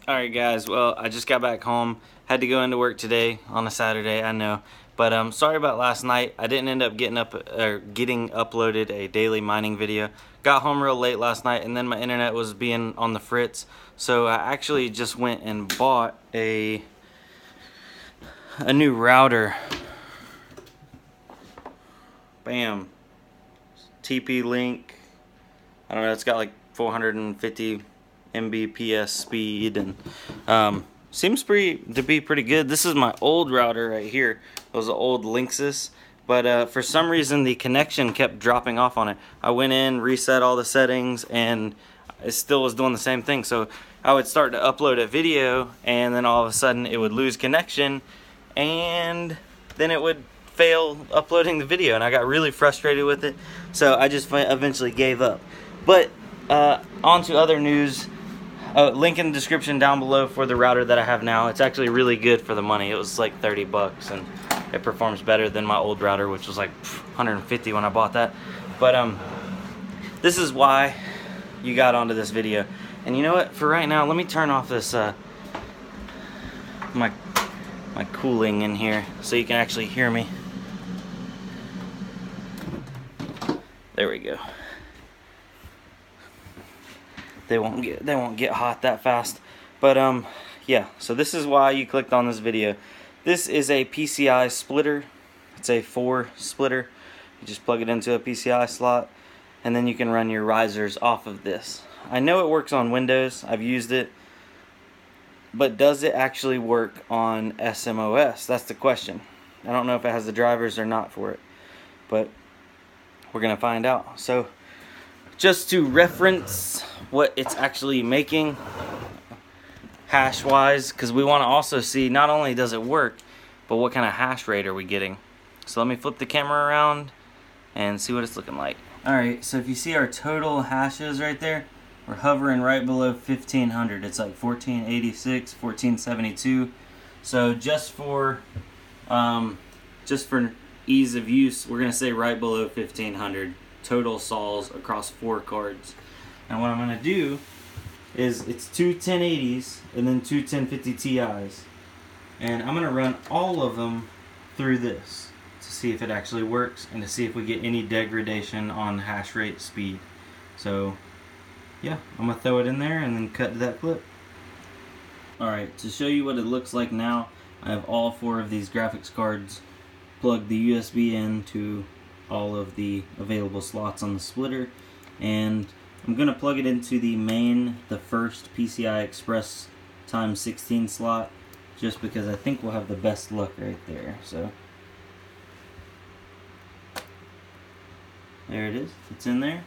Alright guys, well I just got back home, had to go into work today on a Saturday, I know, but sorry about last night. I didn't end up getting uploaded a daily mining video. Got home real late last night and then my internet was being on the fritz, so I actually just went and bought a new router. Bam. TP Link. I don't know, it's got like 450 Mbps speed and seems to be pretty good. This is my old router right here. It was an old Linksys, but for some reason the connection kept dropping off on it. I went in, reset all the settings, and it still was doing the same thing. So I would start to upload a video and then all of a sudden it would lose connection and then it would fail uploading the video, and I got really frustrated with it, so I just eventually gave up. But on to other news. Link in the description down below for the router that I have now. It's actually really good for the money. It was like 30 bucks and it performs better than my old router, which was like 150 when I bought that. But this is why you got onto this video. And you know what, for right now, let me turn off this my cooling in here so you can actually hear me. There we go. They won't get hot that fast. But yeah, so this is why you clicked on this video. This is a PCI splitter. It's a 4 splitter. You just plug it into a PCI slot and then you can run your risers off of this. I know it works on Windows. I've used it. But does it actually work on SMOS? That's the question. I don't know if it has the drivers or not for it, but we're gonna find out. So just to reference what it's actually making hash wise, because we want to also see not only does it work, but what kind of hash rate are we getting. So let me flip the camera around and see what it's looking like. Alright, so if you see our total hashes right there, we're hovering right below 1500. It's like 1486, 1472. So just for ease of use, we're gonna say right below 1500 total sols across 4 cards. And what I'm gonna do is it's 2 1080s and then 2 1050 Ti's, and I'm gonna run all of them through this to see if it actually works and to see if we get any degradation on hash rate speed. So yeah, I'm gonna throw it in there and then cut to that clip. Alright, to show you what it looks like now, I have all 4 of these graphics cards plugged the USB into all of the available slots on the splitter, and I'm gonna plug it into the first PCI Express ×16 slot, just because I think we'll have the best luck right there. So there it is, it's in there,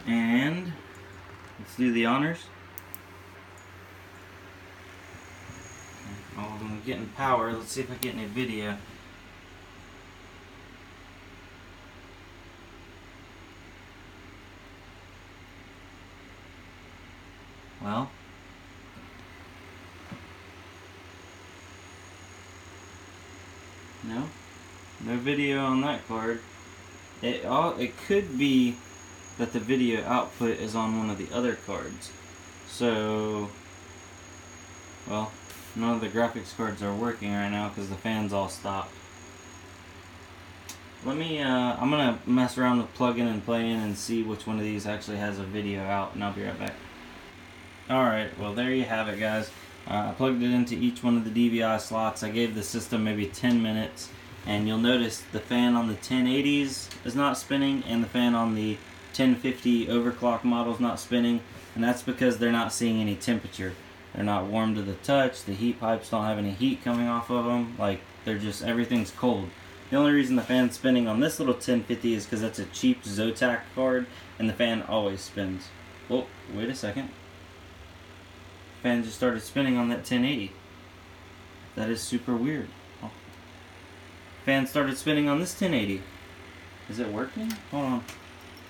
and let's do the honors. All of them are getting power. Let's see if I get any video. Well, no video on that card. It could be that the video output is on one of the other cards. So, well, none of the graphics cards are working right now because the fans all stopped. Let me, I'm gonna mess around with plug-in and play-in and see which one of these actually has a video out, and I'll be right back. Alright, well there you have it, guys. I plugged it into each one of the DVI slots. I gave the system maybe 10 minutes, and you'll notice the fan on the 1080s is not spinning and the fan on the 1050 overclock model is not spinning, and that's because they're not seeing any temperature. They're not warm to the touch, the heat pipes don't have any heat coming off of them, like they're just, everything's cold. The only reason the fan's spinning on this little 1050 is because that's a cheap Zotac card and the fan always spins. Oh, wait a second. Fan just started spinning on that 1080. That is super weird. Oh. Fan started spinning on this 1080. Is it working? Hold on.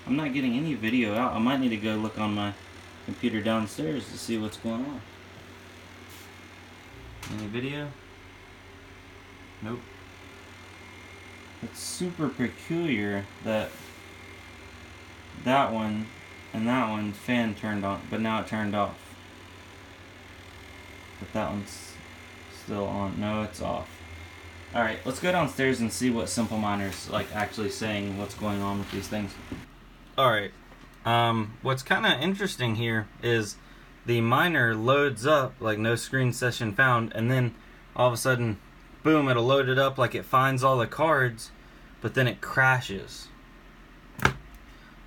I'm not getting any video out. I might need to go look on my computer downstairs to see what's going on. Any video? Nope. It's super peculiar that that one and that one fan turned on, but now it turned off. but that one's still on. No, it's off. Alright, let's go downstairs and see what simpleminers like actually saying what's going on with these things. Alright, what's kind of interesting here is the miner loads up like no screen session found, and then all of a sudden, boom, it'll load it up like it finds all the cards, but then it crashes.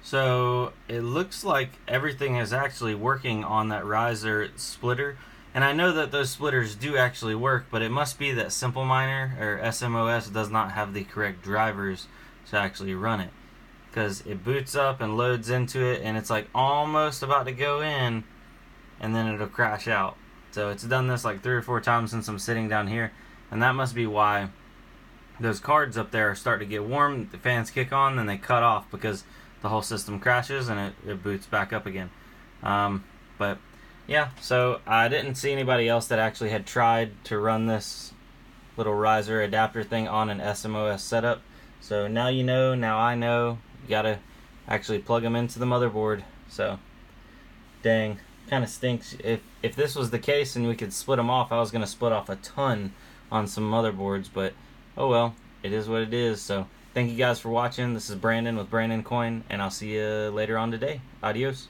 So it looks like everything is actually working on that riser splitter. And I know that those splitters do actually work, but it must be that simpleminer or SMOS does not have the correct drivers to actually run it. Because it boots up and loads into it, and it's like almost about to go in, and then it'll crash out. So it's done this like 3 or 4 times since I'm sitting down here, and that must be why those cards up there start to get warm, the fans kick on, then they cut off because the whole system crashes and it boots back up again. But yeah, so I didn't see anybody else that actually had tried to run this little riser adapter thing on an SMOS setup. So now you know, now I know, you gotta actually plug them into the motherboard. So, dang, kind of stinks. If this was the case and we could split them off, I was gonna split off a ton on some motherboards, but oh well, it is what it is. So thank you guys for watching. This is Brandon with Brandon Coin, and I'll see you later on today. Adios.